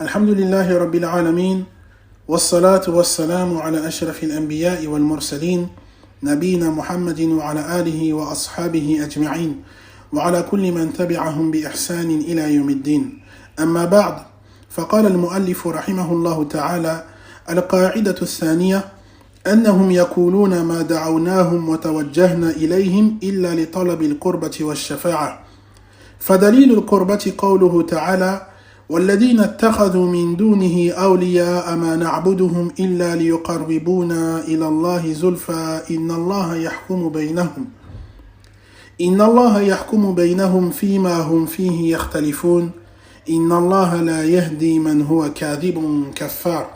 الحمد لله رب العالمين والصلاة والسلام على أشرف الأنبياء والمرسلين نبينا محمد وعلى آله وأصحابه أجمعين وعلى كل من تبعهم بإحسان إلى يوم الدين. أما بعد، فقال المؤلف رحمه الله تعالى: القاعدة الثانية أنهم يقولون ما دعوناهم وتوجهنا إليهم إلا لطلب القربة والشفاعة. فدليل القربة قوله تعالى: والذين اتخذوا من دونه أولياء ما نعبدهم إلا ليقربونا إلى الله زلفى إن الله يحكم بينهم فيما هم فيه يختلفون إن الله لا يهدي من هو كاذب كفار.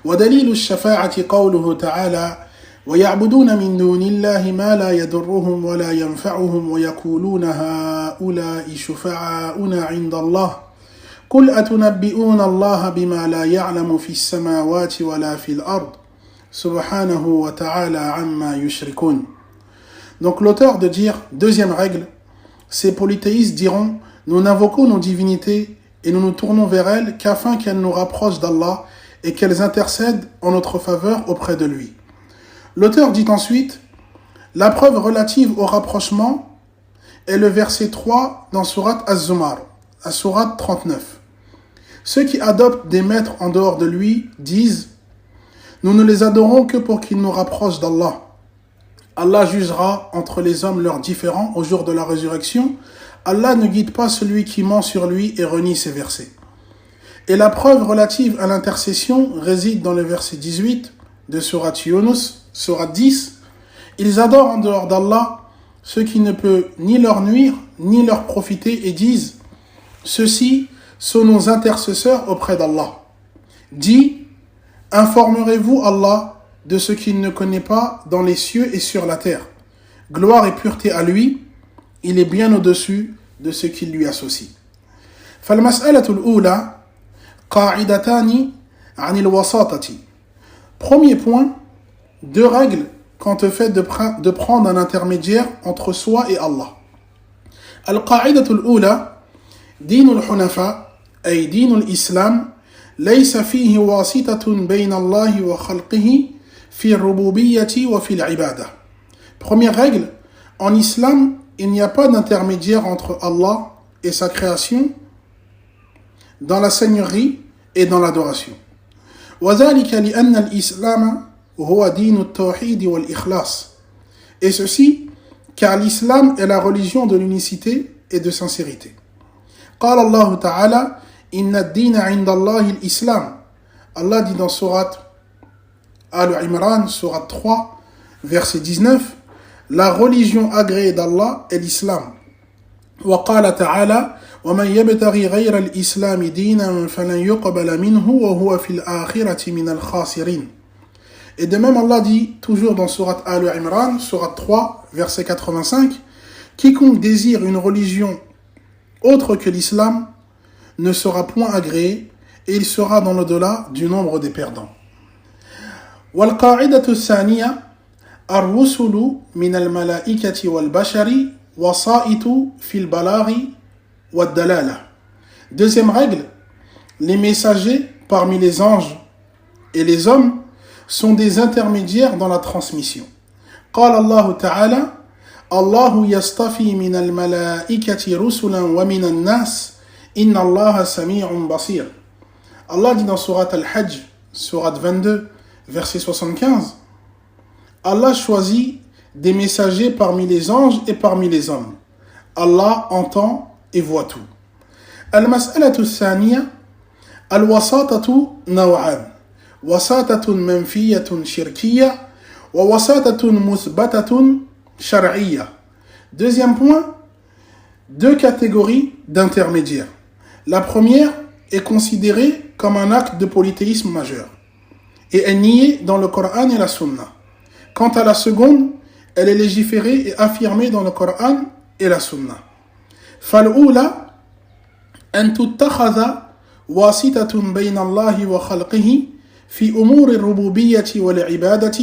ودليل الشفاعة قوله تعالى: ويعبدون من دون الله ما لا يضرهم ولا ينفعهم ويقولون هؤلاء شفعاؤنا عند الله قل أتنبئون الله بما لا يعلم في السماوات ولا في الأرض سبحانه وتعالى عما يشركون. Donc l'auteur de dire, deuxième règle, ces polythéistes diront: nous n'invoquons nos divinités et nous nous tournons vers elles qu'afin qu'elles nous rapprochent d'Allah et qu'elles intercèdent en notre faveur auprès de lui. L'auteur dit ensuite: la preuve relative au rapprochement est le verset 3 dans Surat Az-Zumar, à Surat 39. Ceux qui adoptent des maîtres en dehors de lui disent: nous ne les adorons que pour qu'ils nous rapprochent d'Allah. Allah jugera entre les hommes leurs différends au jour de la résurrection. Allah ne guide pas celui qui ment sur lui et renie ses versets. Et la preuve relative à l'intercession réside dans le verset 18 de Surat Yunus, Surat 10. Ils adorent en dehors d'Allah ce qui ne peut ni leur nuire ni leur profiter et disent: ceux-ci sont nos intercesseurs auprès d'Allah. Dis: informerez-vous Allah de ce qu'il ne connaît pas dans les cieux et sur la terre. Gloire et pureté à lui, il est bien au-dessus de ce qu'il lui associe. فالمسألة الأولى قاعدتان عن الوساطة. Premier point, deux règles quant au fait de prendre un intermédiaire entre soi et Allah. القاعدة الأولى دين الحنفاء أي دين الإسلام ليس فيه واسطة بين الله وخلقه في الربوبية وفي العبادة. Première règle, en islam, il n'y a pas d'intermédiaire entre Allah et sa création dans la seigneurie et dans l'adoration. وذلك لأن الإسلام هو دين التوحيد والإخلاص. Et ceci, car l'islam est la religion de l'unicité et de sincérité. قال الله تعالى: إن الدين عند الله الإسلام. Allah dit dans Surat Al-Imran, Surat 3, verset 19, la religion agréée d'Allah est l'islam. وقال تعالى: ومن يبتغي غير الإسلام دينا فلن يقبل منه وهو في الآخرة من الخاسرين. Et de même Allah dit, toujours dans Surat Al-Imran, Surat 3, verset 85, quiconque désire une religion autre que l'islam ne sera point agréé et il sera dans l'au-delà du nombre des perdants. والقاعدة الثانية الرسل من الملائكة والبشر وسائط في البلاغ والدلالة. Deuxième règle, les messagers parmi les anges et les hommes sont des intermédiaires dans la transmission. قال الله تعالى: الله يصطفي من الملائكة رسلا ومن الناس إن الله سميع بصير. Allah dit dans Surat Al-Hajj, Surat 22, verset 75, Allah choisit des messagers parmi les anges et parmi les hommes. Allah entend et voit tout. المسألة الثانية الوساطة نوعان: وساطة منفية شركية ووساطة مثبتة شرعية. Deuxième point, deux catégories d'intermédiaires. La première est considérée comme un acte de polythéisme majeur et est niée dans le Coran et la Sunna. Quant à la seconde, elle est légiférée et affirmée dans le Coran et la Sunna. فالأولى أن تتخذ واسطة بين الله وخلقه في أمور الربوبية والعبادة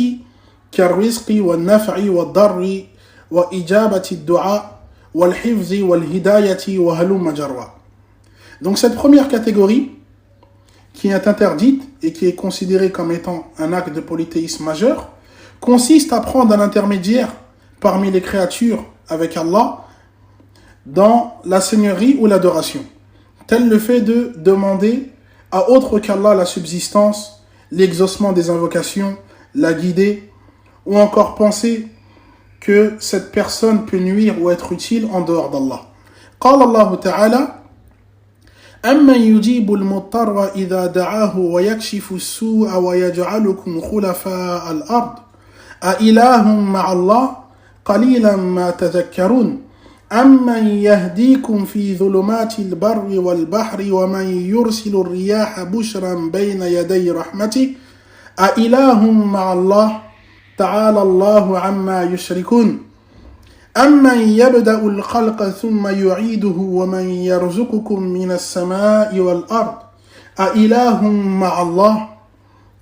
كالرزق والنفع والضر وإجابة الدعاء والحفظ والهداية وهلم جرا. Donc cette première catégorie qui est interdite et qui est considérée comme étant un acte de polythéisme majeur, consiste à prendre un intermédiaire parmi les créatures avec Allah dans la seigneurie ou l'adoration, tel le fait de demander à autre qu'Allah la subsistance, l'exaucement des invocations, la guider, ou encore penser que cette personne peut nuire ou être utile en dehors d'Allah. قال الله تعالى أَمَّنْ يُجِيبُ الْمُضْطَرَّ إِذَا دَعَاهُ وَيَكْشِفُ السُّوءَ وَيَجْعَلُكُمْ خُلَفَاءَ الْأَرْضِ أَإِلَٰهٌ مَّعَ اللَّهِ قَلِيلًا مَا تَذَكَّرُونَ أَمَّنْ يَهْدِيكُمْ فِي ظُلُمَاتِ الْبَرِّ وَالْبَحْرِ وَمَنْ يُرْسِلُ الرِّيَاحَ بُشْرًا بَيْنَ يَدَيْ رَحْمَتِهِ أَإِلَٰهٌ مَّعَ اللَّهِ تعالى الله عما يشركون أمن يبدأ الخلق ثم يعيده ومن يرزقكم من السماء والأرض أإله مع الله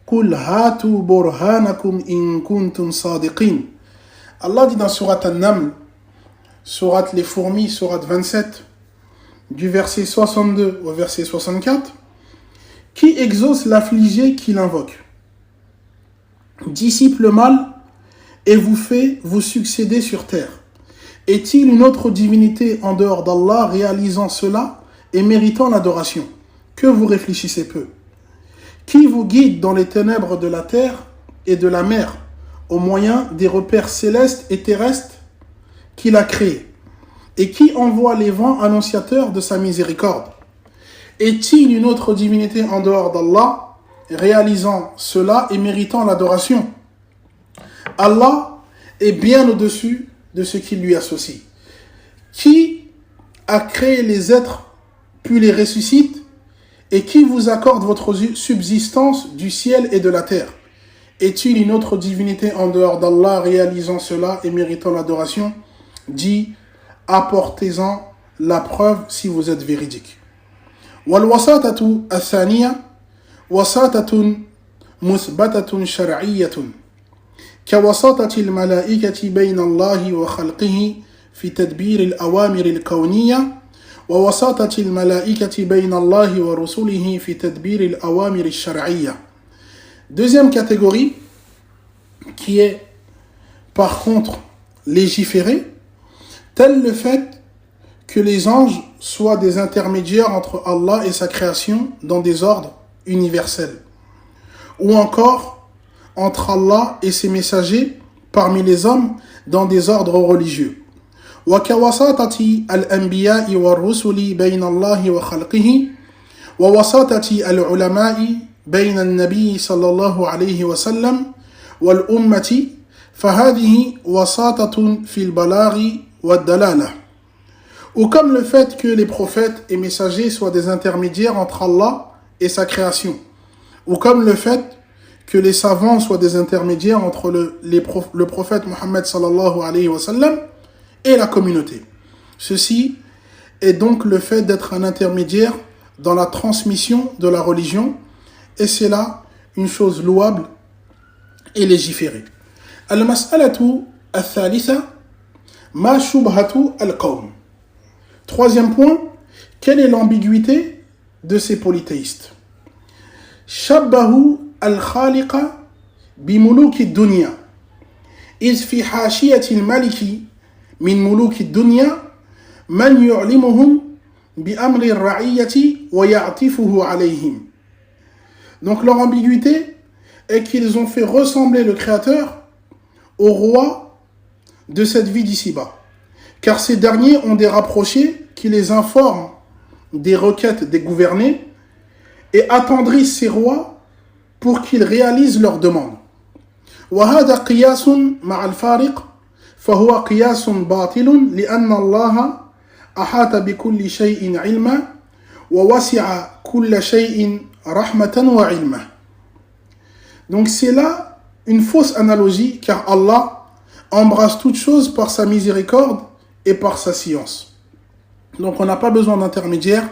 قل هاتوا برهانكم إن كنتم صادقين. Allah dit dans Surat An-Naml, Surat les fourmis, Surat 27, du verset 62 au verset 64, qui exauce l'affligé qui l'invoque, dissipe le mal et vous fait vous succéder sur terre. Est-il une autre divinité en dehors d'Allah réalisant cela et méritant l'adoration? Que vous réfléchissez peu. Qui vous guide dans les ténèbres de la terre et de la mer au moyen des repères célestes et terrestres qu'il a créés? Et qui envoie les vents annonciateurs de sa miséricorde? Est-il une autre divinité en dehors d'Allah réalisant cela et méritant l'adoration? Allah est bien au-dessus de ce qu'il lui associe. Qui a créé les êtres puis les ressuscite et qui vous accorde votre subsistance du ciel et de la terre? Est-il une autre divinité en dehors d'Allah réalisant cela et méritant l'adoration? Dit, apportez-en la preuve si vous êtes véridique. والوساطة الثانية وساطة مثبتة شرعية كوساطة الملائكة بين الله وخلقه في تدبير الأوامر الكونية ووساطة الملائكة بين الله ورسله في تدبير الأوامر الشرعية. Deuxième catégorie qui est par contre légiférée, tel le fait que les anges soient des intermédiaires entre Allah et sa création dans des ordres universels, ou encore entre Allah et ses messagers parmi les hommes dans des ordres religieux. وكوساطة الأنبياء والرسل بين الله وخلقه ووساطة العلماء بين النبي صلى الله عليه وسلم والأمة فهذه وساطة في البلاغ والدلالة. Ou comme le fait que les prophètes et messagers soient des intermédiaires entre Allah et sa création. Ou comme le fait que les savants soient des intermédiaires entre le prophète Mohammed sallallahu alayhi wa sallam et la communauté. Ceci est donc le fait d'être un intermédiaire dans la transmission de la religion, et c'est là une chose louable et légiférée. Al-mas'alatu al-thalitha ma shubhatu al-qawm. Troisième point, quelle est l'ambiguïté de ces polythéistes? Shabbahu al-khaliqa bimuluki dunya iz fi hashiyati al-maliki min muluki dunya man yu'limuhum bi amri ar-ra'iyati wa ya'tifuhu alayhim. Donc leur ambiguïté est qu'ils ont fait ressembler le Créateur au roi de cette vie d'ici-bas, car ces derniers ont des rapprochés qui les informent des requêtes des gouvernés et attendrissent ces rois pour qu'ils réalisent leurs demandes. وهذا قياس مع الفارق فهو قياس باطل لأن الله أحاط بكل شيء علما ووسع كل شيء رحمة وعلما. Donc c'est là une fausse analogie, car Allah embrasse toutes choses par sa miséricorde et par sa science. Donc on n'a pas besoin d'intermédiaire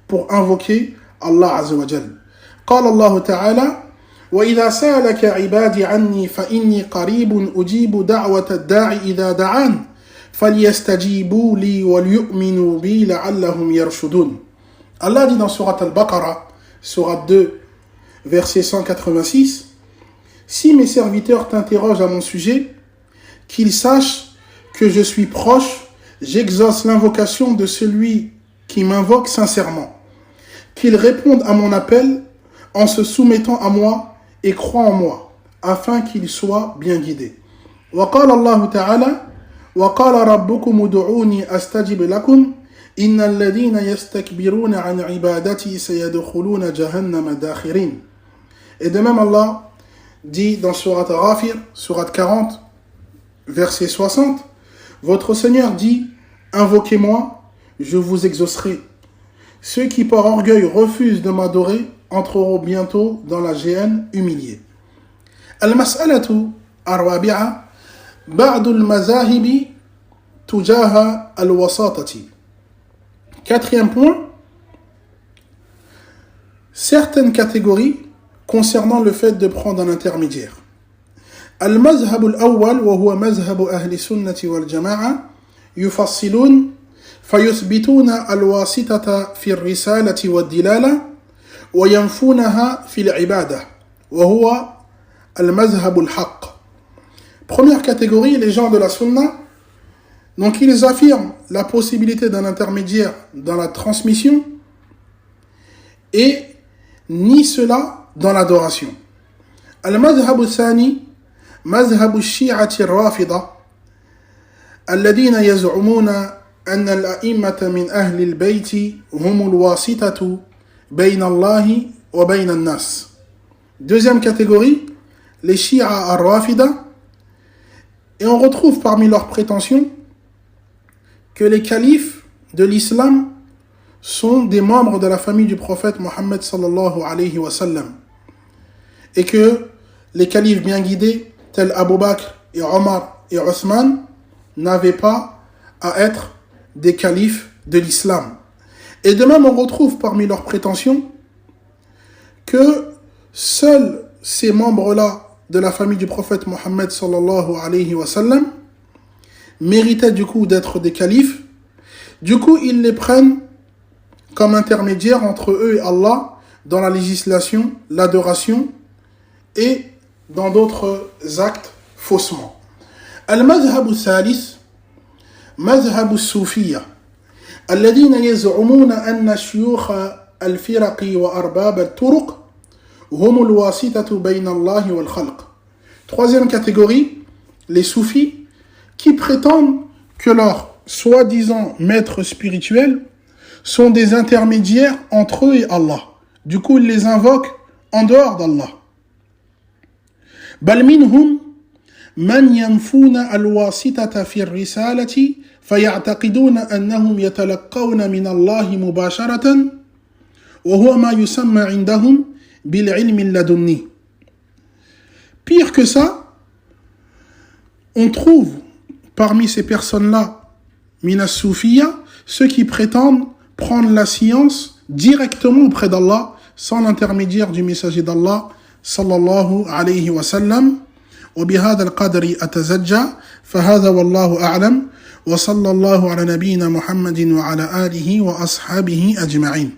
pour invoquer Allah Azza wa Jal. قال الله تعالى وإذا سألك عبادي عني فإني قريب أجيب دعوة الداعي إذا دعان فليستجيبوا لي وليؤمنوا بي لعلهم يرشدون. Allah dit dans Surat Al-Baqarah, Surat 2, verset 186, si mes serviteurs t'interrogent à mon sujet, qu'ils sachent que je suis proche, j'exauce l'invocation de celui qui m'invoque sincèrement, qu'ils répondent à mon appel en se soumettant à moi et croient en moi, afin qu'ils soient bien guidés. وقال الله تعالى وقال ربكم ادعوني أستجب لكم إن الذين يستكبرون عن عبادتي سيدخلون جهنم داخرين. Et de même Allah dit dans Surat Ghafir, Surat 40, verset 60, votre Seigneur dit, invoquez-moi, je vous exaucerai. Ceux qui par orgueil refusent de m'adorer entreront bientôt dans la géhenne humiliée. Al-mas'alatu ar-rabi'a ba'd al-mazahibi tujaha al-wasatati. Quatrième point, certaines catégories concernant le fait de prendre un intermédiaire. المذهب الأول وهو مذهب أهل السنة والجماعة يفصلون فيثبتون الواسطة في الرسالة والدلالة وينفونها في العبادة وهو المذهب الحق. Première catégorie, les gens de la sunna, donc ils affirment la possibilité d'un intermédiaire dans la transmission et nient cela dans l'adoration. المذهب الثاني مذهب الشيعة الرافضة الذين يزعمون أن الأئمة من أهل البيت هم الواسطة بين الله وبين الناس. Deuxième catégorie, les Shia al-Rafida, et on retrouve parmi leurs prétentions que les califes de l'islam sont des membres de la famille du prophète Mohammed sallallahu alayhi wa sallam, et que les califes bien guidés tels Abu Bakr et Omar et Othman n'avaient pas à être des califes de l'islam. Et de même, on retrouve parmi leurs prétentions que seuls ces membres-là de la famille du prophète Mohammed sallallahu alayhi wa sallam méritaient du coup d'être des califes. Du coup, ils les prennent comme intermédiaires entre eux et Allah dans la législation, l'adoration et dans d'autres actes faussement. Al-madhhab al-thalith madhhab al-soufiyya الذين يزعمون أن شيوخ الفرق وأرباب الطرق هم الواسطة بين الله والخلق. Troisième catégorie, les soufis qui prétendent que leurs soi-disant maîtres spirituels sont des intermédiaires entre eux et Allah. Du coup, ils les invoquent en dehors d'Allah. بل منهم من ينفون الواسطة في الرسالة فيعتقدون أنهم يتلقون من الله مباشرة وهو ما يسمى عندهم بالعلم اللدني. Pire que ça, on trouve parmi ces personnes-là, Minas Soufiya, ceux qui prétendent prendre la science directement auprès d'Allah, sans l'intermédiaire du messager d'Allah, sallallahu alayhi wa sallam. وبهذا القدر أتزجى فهذا والله أعلم وصلى الله على نبينا محمد وعلى آله وأصحابه أجمعين.